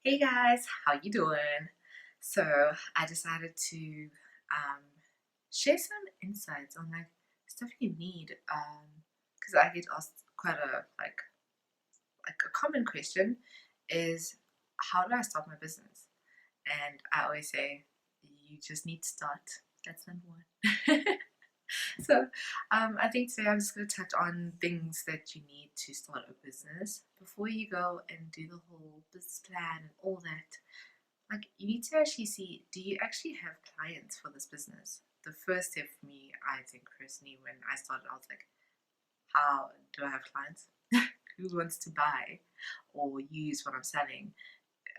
Hey guys, how you doing? So I decided to share some insights on like stuff you need because I get asked quite a like a common question is how do I start my business? And I always say you just need to start. That's number one. So I think today I'm just going to touch on things that you need to start a business before you go and do the whole business plan and all that. Like, you need to actually see, do you actually have clients for this business? The first step for me, I think personally, when I started, I was like, how do I have clients? Who wants to buy or use what I'm selling?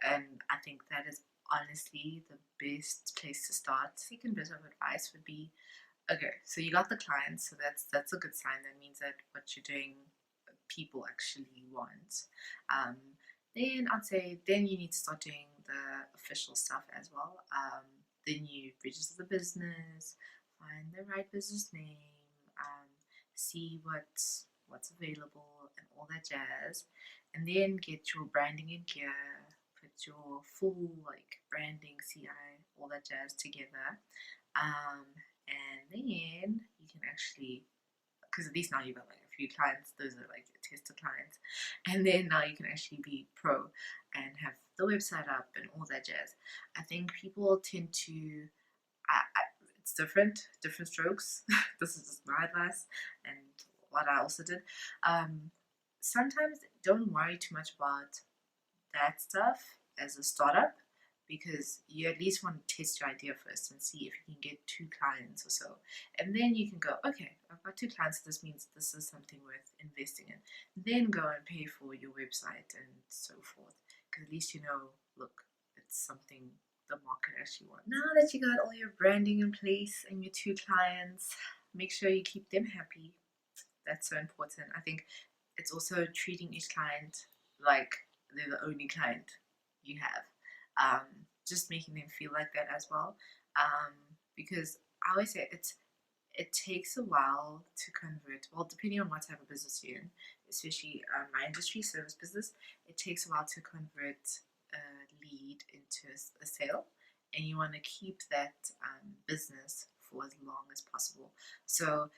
And I think that is honestly the best place to start. Second bit of advice would be, okay, so you got the clients, so that's a good sign. That means that what you're doing, people actually want. Um, then I'd say then you need to start doing the official stuff as well. Then you register the business, find the right business name, see what's available and all that jazz, and then get your branding in gear, put your full like branding, CI, all that jazz together, and then you can actually, because at least now you've got like a few clients, those are like your tester clients, and then now you can actually be pro and have the website up and all that jazz. I think people tend to, it's different strokes. This is just my advice and what I also did. Sometimes don't worry too much about that stuff as a startup, because you at least want to test your idea first and see if you can get 2 clients or so. And then you can go, okay, I've got 2 clients, so this means this is something worth investing in. Then go and pay for your website and so forth. Because at least you know, look, it's something the market actually wants. Now that you got all your branding in place and your 2 clients, make sure you keep them happy. That's so important. I think it's also treating each client like they're the only client you have. Just making them feel like that as well. Because I always say it takes a while to convert. Well, depending on what type of business you're in, especially my industry, service business, it takes a while to convert a lead into a sale, and you want to keep that business for as long as possible. So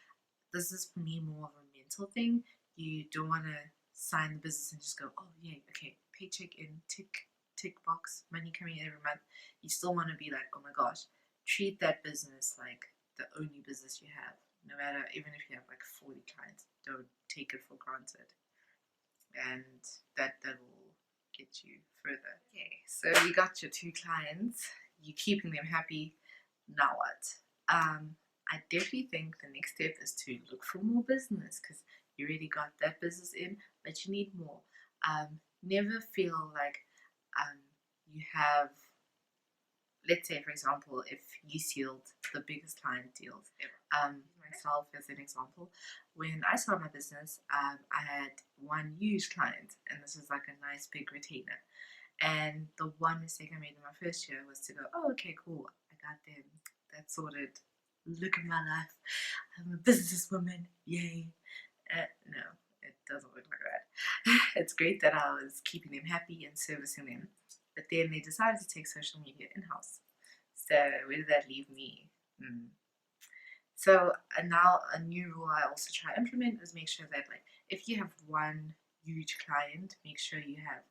this is for me more of a mental thing. You don't want to sign the business and just go, oh yeah, okay, paycheck in, tick box, money coming in every month. You still want to be like, oh my gosh, treat that business like the only business you have. No matter, even if you have like 40 clients, don't take it for granted, and that will get you further. Okay, so you got your 2 clients, you keeping them happy. Now what? I definitely think the next step is to look for more business, because you already got that business in, but you need more. Never feel like you have, let's say for example, if you sealed the biggest client deals ever. Myself as an example, when I started my business, I had one huge client, and this was like a nice big retainer. And the one mistake I made in my first year was to go, oh, okay, cool, I got them, that's sorted. Look at my life, I'm a businesswoman, yay. No, it doesn't work like that. It's great that I was keeping them happy and servicing them, but then they decided to take social media in-house. So where did that leave me? So now a new rule I also try to implement is make sure that, like, if you have one huge client, make sure you have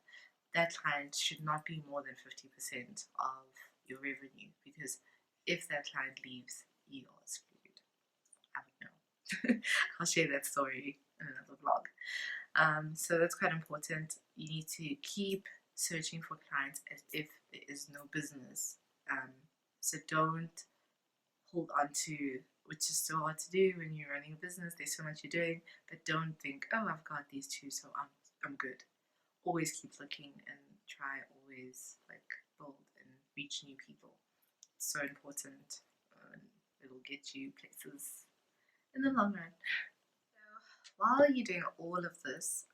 that client should not be more than 50% of your revenue, because if that client leaves, you are screwed. I would know. I'll share that story in another vlog. So that's quite important. You need to keep searching for clients as if there is no business. So don't hold on to, which is so hard to do when you're running a business. There's so much you're doing, but don't think, oh, I've got these 2, so I'm good. Always keep looking and try always like build and reach new people. It's so important. It'll get you places in the long run. So while you're doing all of this,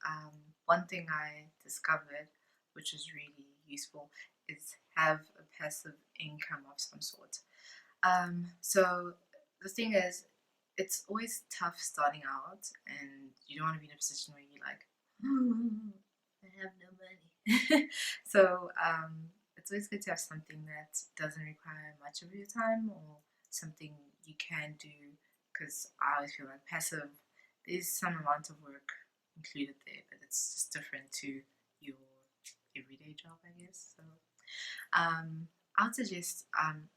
one thing I discovered, which is really useful, is have a passive income of some sort. So the thing is, it's always tough starting out, and you don't want to be in a position where you're like, I have no money. So it's always good to have something that doesn't require much of your time, or something you can do, because I always feel like passive, there's some amount of work included there, but it's just different to your everyday job, I guess. So I would suggest,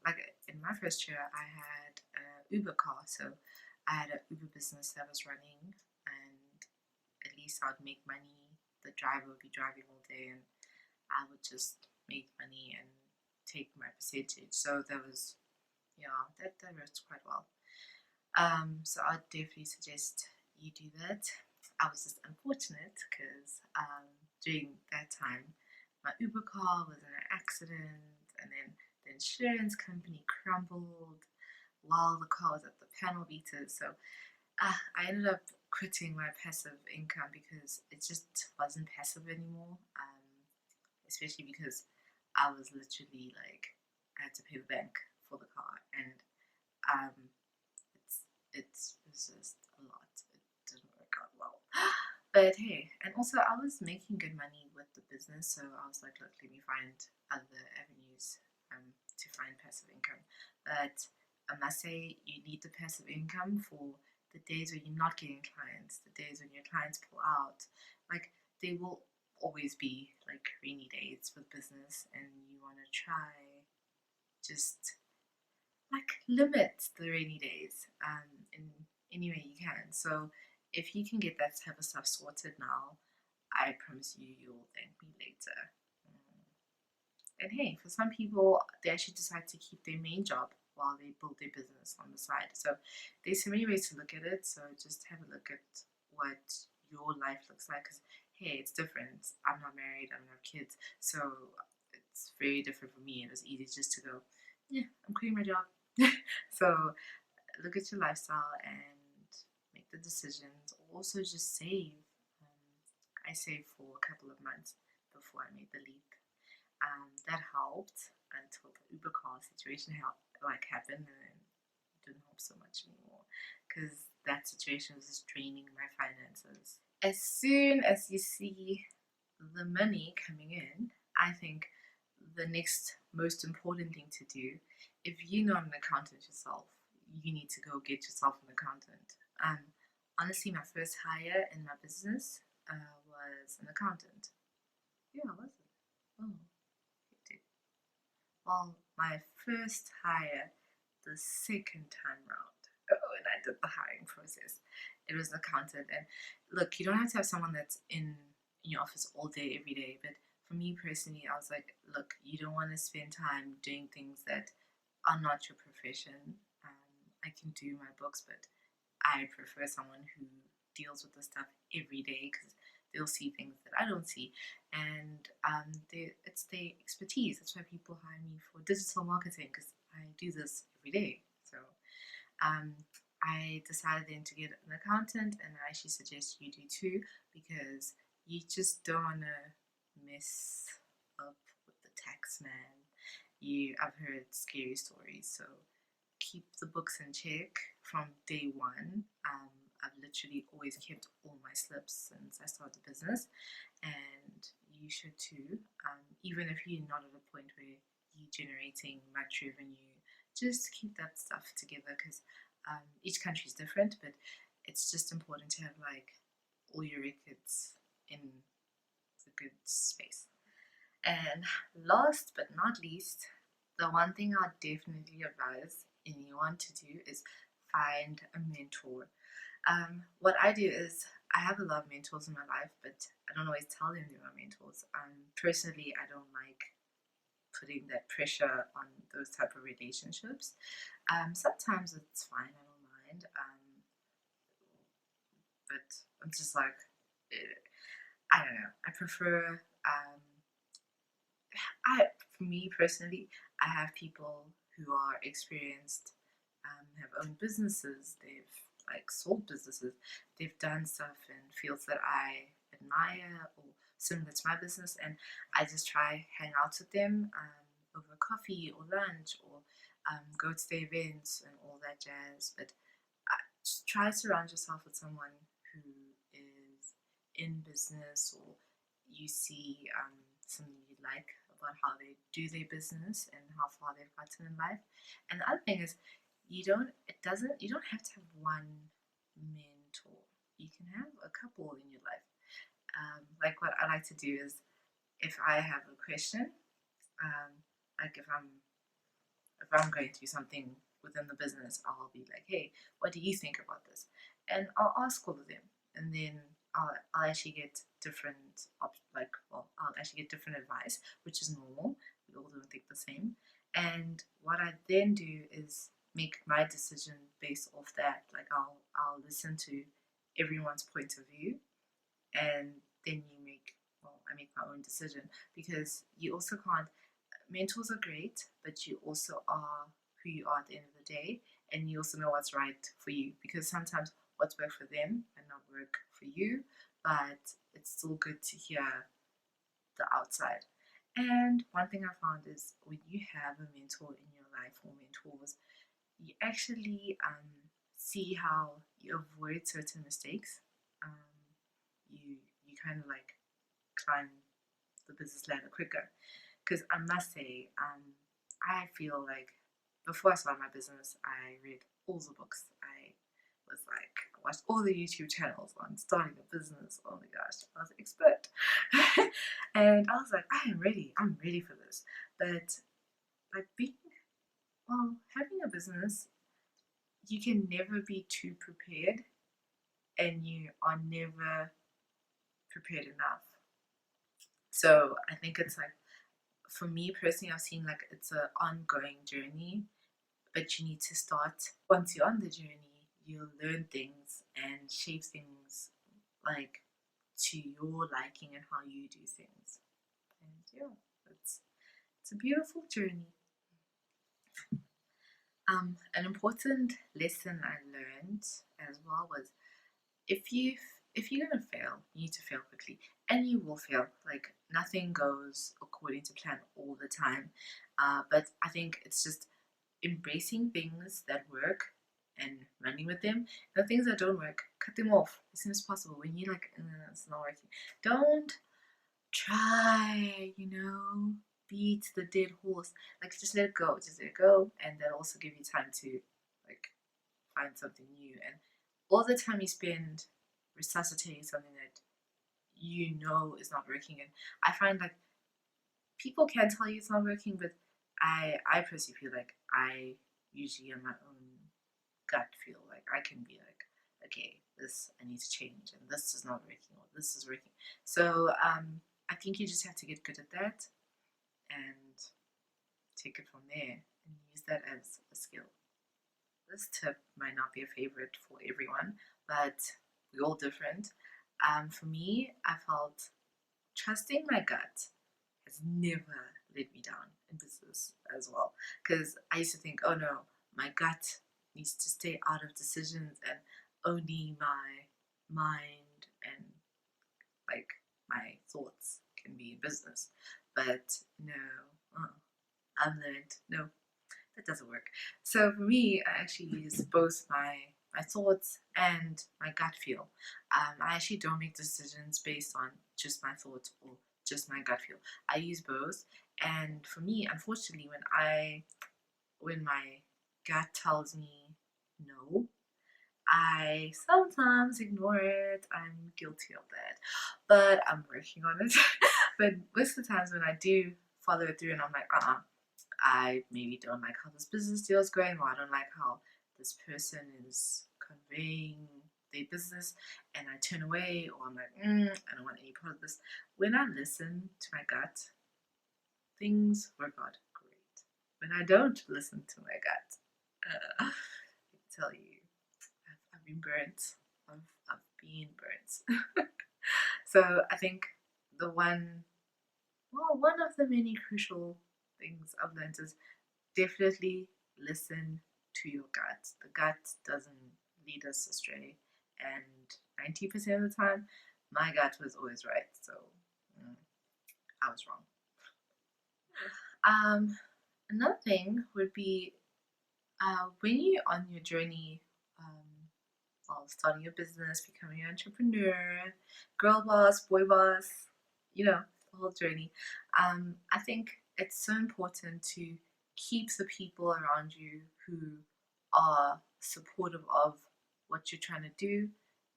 like in my first year, I had a Uber car, so I had an Uber business that was running, and at least I'd make money. The driver would be driving all day, and I would just make money and take my percentage. So that was, yeah, that worked quite well. So I'd definitely suggest you do that. I was just unfortunate because during that time, my Uber car was in an accident, and then the insurance company crumbled while the car was at the panel beaters. So I ended up quitting my passive income because it just wasn't passive anymore. Especially because I was literally like, I had to pay the bank for the car, and um, it was just a lot. It didn't work out well. But hey, and also I was making good money with the business, so I was like, look, let me find other avenues to find passive income. But I must say, you need the passive income for the days when you're not getting clients, the days when your clients pull out. Like, they will always be like rainy days with business, and you want to try just like limit the rainy days in any way you can. So if you can get that type of stuff sorted now, I promise you, you'll thank me later. Mm. And hey, for some people, they actually decide to keep their main job while they build their business on the side. So there's so many ways to look at it. So just have a look at what your life looks like. Because hey, it's different. I'm not married. I don't have kids. So it's very different for me. It was easy just to go, yeah, I'm quitting my job. So look at your lifestyle and make the decisions. Also, just save. I saved for a couple of months before I made the leap. That helped until the Uber car situation happened, and then it didn't help so much anymore because that situation was just draining my finances. As soon as you see the money coming in, I think the next most important thing to do, if you're not an accountant yourself, you need to go get yourself an accountant. Honestly, my first hire in my business was an accountant. Yeah, was it? Oh, it did. Well, my first hire, the second time round, and I did the hiring process, it was an accountant. And look, you don't have to have someone that's in your office all day, every day. But for me personally, I was like, look, you don't want to spend time doing things that are not your profession. I can do my books, but I prefer someone who deals with the stuff every day because they'll see things that I don't see, and it's their expertise. That's why people hire me for digital marketing, because I do this every day. So um, I decided then to get an accountant, and I actually suggest you do too, because you just don't want to mess up with the tax man. I've heard scary stories, so keep the books in check from day one. I've literally always kept all my slips since I started the business, and you should too. Even if you're not at a point where you're generating much revenue, just keep that stuff together, because each country is different, but it's just important to have like all your records in a good space. And last but not least, the one thing I'd definitely advise anyone to do is find a mentor. What I do is I have a lot of mentors in my life, but I don't always tell them they're my mentors. Personally, I don't like putting that pressure on those type of relationships. Sometimes it's fine, I don't mind. But I'm just like, I don't know. I prefer. For me personally, I have people who are experienced, have owned businesses. They've like sold businesses. They've done stuff in fields that I admire or similar to my business, and I just try hang out with them over coffee or lunch, or go to their events and all that jazz. But just try to surround yourself with someone who is in business, or you see something you like about how they do their business and how far they've gotten in life. And the other thing is, you don't have to have one mentor. You can have a couple in your life. Like what I like to do is, if I have a question, like if I'm going through something within the business, I'll be like, hey, what do you think about this? And I'll ask all of them, and then I'll actually get different I'll actually get different advice, which is normal. We all don't think the same. And what I then do is make my decision based off that. Like I'll listen to everyone's point of view, and then I make my own decision, because you also can't. Mentors are great, but you also are who you are at the end of the day, and you also know what's right for you, because sometimes what's worked for them may not work for you, but it's still good to hear the outside. And one thing I found is, when you have a mentor in your life, or mentors, you actually see how you avoid certain mistakes. You kind of like climb the business ladder quicker. Because I must say, I feel like before I started my business, I read all the books. I watched all the YouTube channels on starting a business. Oh my gosh, I was an expert. And I was like, I'm ready for this. But like having a business, you can never be too prepared, and you are never prepared enough. So I think it's like, for me personally, I've seen like it's an ongoing journey, but you need to start. Once you're on the journey, you'll learn things and shape things like to your liking and how you do things. And yeah, it's a beautiful journey. An important lesson I learned as well was, if you if you're gonna fail, you need to fail quickly, and you will fail. Like, nothing goes according to plan all the time. But I think it's just embracing things that work and running with them. The things that don't work, cut them off as soon as possible. When you're like, it's not working, don't try, beat the dead horse. Like, just let it go, and that'll also give you time to like find something new. And all the time you spend resuscitating something that you know is not working, and I find like people can tell you it's not working, but I personally feel like I usually on my own gut feel like I can be like, okay, this I need to change, and this is not working, or this is working. So I think you just have to get good at that and take it from there and use that as a skill. This tip might not be a favorite for everyone, but we're all different. For me, I felt trusting my gut has never let me down in business as well. Because I used to think, oh no, my gut needs to stay out of decisions, and only my mind and like my thoughts can be in business. But no, I've learned, no, that doesn't work. So for me, I actually use both my thoughts and my gut feel. I actually don't make decisions based on just my thoughts or just my gut feel. I use both, and for me, unfortunately, when my gut tells me no, I sometimes ignore it. I'm guilty of that, but I'm working on it. But most of the times when I do follow it through, and I'm like, I maybe don't like how this business deal is going, or I don't like how this person is conveying their business, and I turn away, or I'm like, I don't want any part of this. When I listen to my gut, things work out great. When I don't listen to my gut, I can tell you, I've been burnt. I've been burnt. So I think one of the many crucial things I've learned is, definitely listen to your gut. The gut doesn't lead us astray, and 90% of the time, my gut was always right. So I was wrong. Another thing would be, when you're on your journey, starting a business, becoming an entrepreneur, girl boss, boy boss, whole journey. I think it's so important to keep the people around you who are supportive of what you're trying to do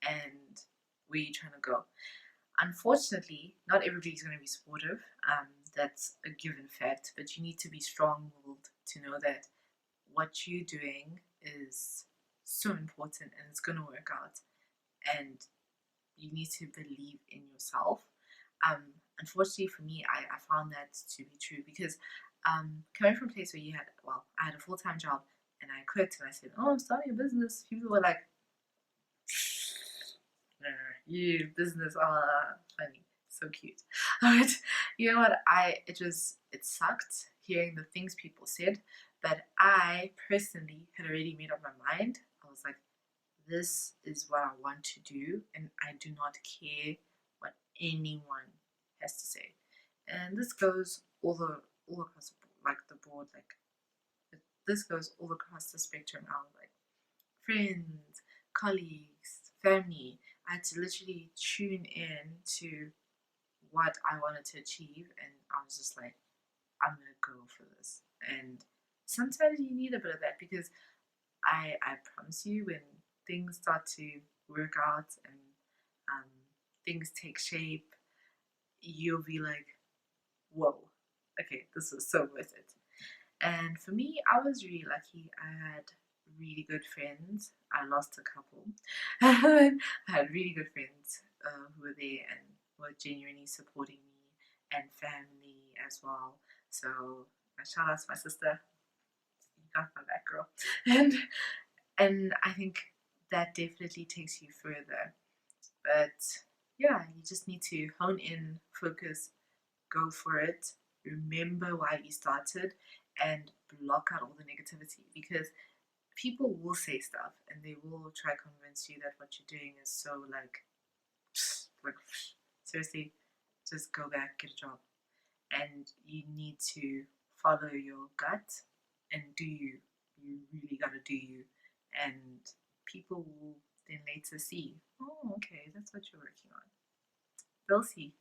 and where you're trying to go. Unfortunately, not everybody's going to be supportive. That's a given fact, but you need to be strong willed to know that what you're doing is so important and it's going to work out. And you need to believe in yourself. Unfortunately for me, I found that to be true because coming from a place where I had a full time job and I quit and I said, oh, I'm starting a business. People were like, you business, funny, so cute. But you know what? It sucked hearing the things people said, but I personally had already made up my mind. I was like, this is what I want to do, and I do not care what anyone has to say. And this goes all across the board, like the board, like this goes all across the spectrum out, like friends, colleagues, family. I had to literally tune in to what I wanted to achieve, and I was just like, I'm gonna go for this. And sometimes you need a bit of that because I promise you, when things start to work out and um, things take shape, you'll be like, whoa, okay, this was so worth it. And for me, I was really lucky. I had really good friends. I lost a couple. I had really good friends who were there and were genuinely supporting me, and family as well. So shout out to my sister. You got my back, girl. And I think that definitely takes you further. But yeah, you just need to hone in, focus, go for it, remember why you started, and block out all the negativity because people will say stuff and they will try to convince you that what you're doing is so like seriously, just go back, get a job. And you need to follow your gut and do you. You really gotta do you. And people will then later see, oh, okay, that's what you're working on. They'll see.